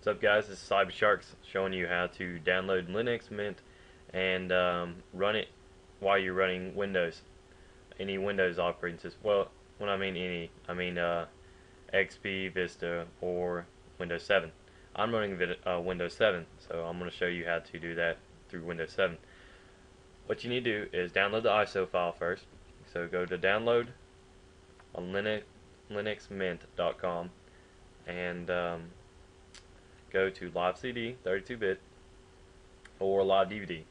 What's up, guys? This is CyberSharks showing you how to download Linux Mint and run it while you're running Windows. Any Windows operating system. Well, when I mean any, I mean XP, Vista, or Windows 7. I'm running Windows 7, so I'm going to show you how to do that through Windows 7. What you need to do is download the ISO file first. So go to download on linuxmint.com and go to live CD 32-bit or live DVD.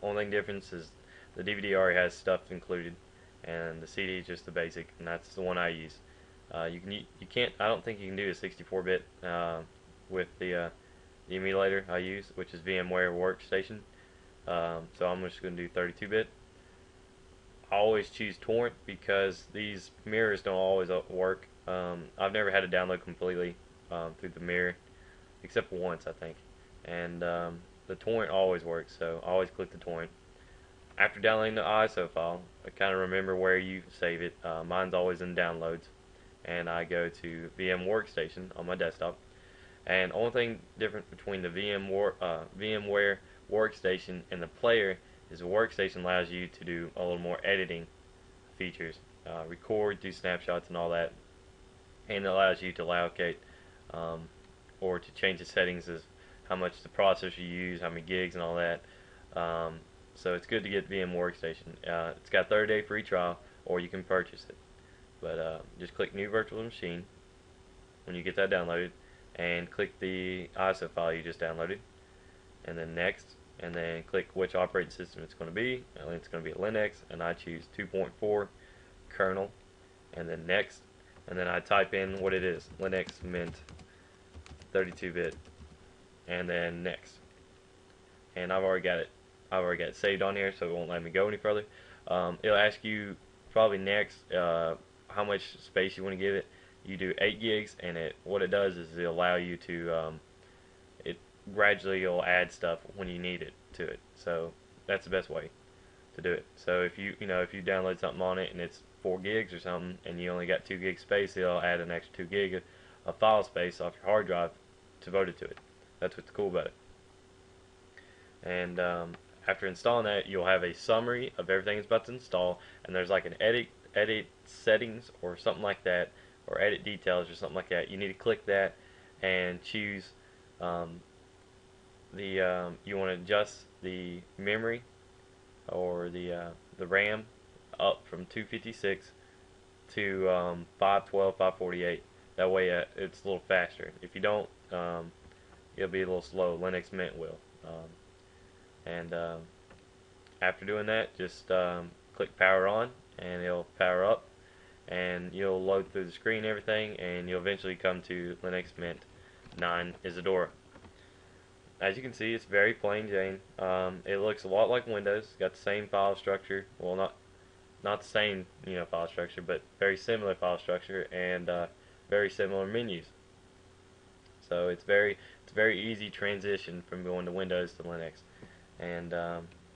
Only difference is the DVD already has stuff included, and the CD is just the basic, and that's the one I use. You can't. I don't think you can do a 64-bit with the emulator I use, which is VMware Workstation. So I'm just going to do 32-bit. I always choose torrent because these mirrors don't always work. I've never had to download completely through the mirror, except once I think, and the torrent always works, so I always click the torrent. After downloading the ISO file, I kind of remember where you save it. Mine's always in downloads, and I go to VMware Workstation on my desktop. And only thing different between the VMware Workstation and the player is the Workstation allows you to do a little more editing features, record, do snapshots, and all that, and it allows you to allocate or to change the settings as how much the processor you use, how many gigs, and all that. So it's good to get VMware Workstation. It's got a 30-day free trial, or you can purchase it. But just click New Virtual Machine when you get that downloaded, and click the ISO file you just downloaded, and then Next, and then click which operating system it's going to be. And it's going to be a Linux, and I choose 2.4 kernel, and then Next, and then I type in what it is, Linux Mint 32-bit, and then Next. And I've already got it saved on here, so it won't let me go any further. It'll ask you probably next how much space you want to give it. You do 8 gigs, and what it does is it'll allow you to it gradually will add stuff when you need it to it. So that's the best way to do it. So if you download something on it and it's 4 gigs or something, and you only got 2 gig space, it'll add an extra 2 gig of file space off your hard drive devoted to it. That's what's cool about it. And after installing that, you'll have a summary of everything it's about to install, and there's like an edit settings or something like that, or edit details or something like that. You need to click that and choose you want to adjust the memory or the RAM up from 256 to 512, 548. That way it's a little faster. If you don't, it'll be a little slow. Linux Mint will. And after doing that, just click power on, and it'll power up, and you'll load through the screen and everything, and you'll eventually come to Linux Mint 9 Isadora. As you can see, it's very plain Jane. It looks a lot like Windows. It's got the same file structure. Well, not the same file structure, but very similar file structure, and very similar menus. So it's very easy transition from going to Windows to Linux, and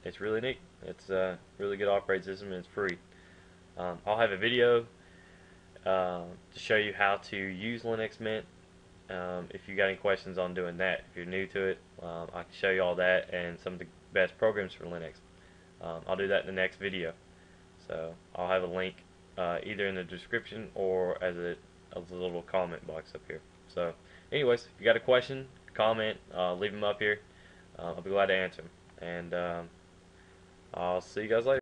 it's really neat. It's a really good operating system, and it's free. I'll have a video to show you how to use Linux Mint. If you got any questions on doing that, if you're new to it, I can show you all that and some of the best programs for Linux. I'll do that in the next video. So I'll have a link either in the description or as a little comment box up here. So anyways, if you got a question, comment, leave them up here. I'll be glad to answer them. And I'll see you guys later.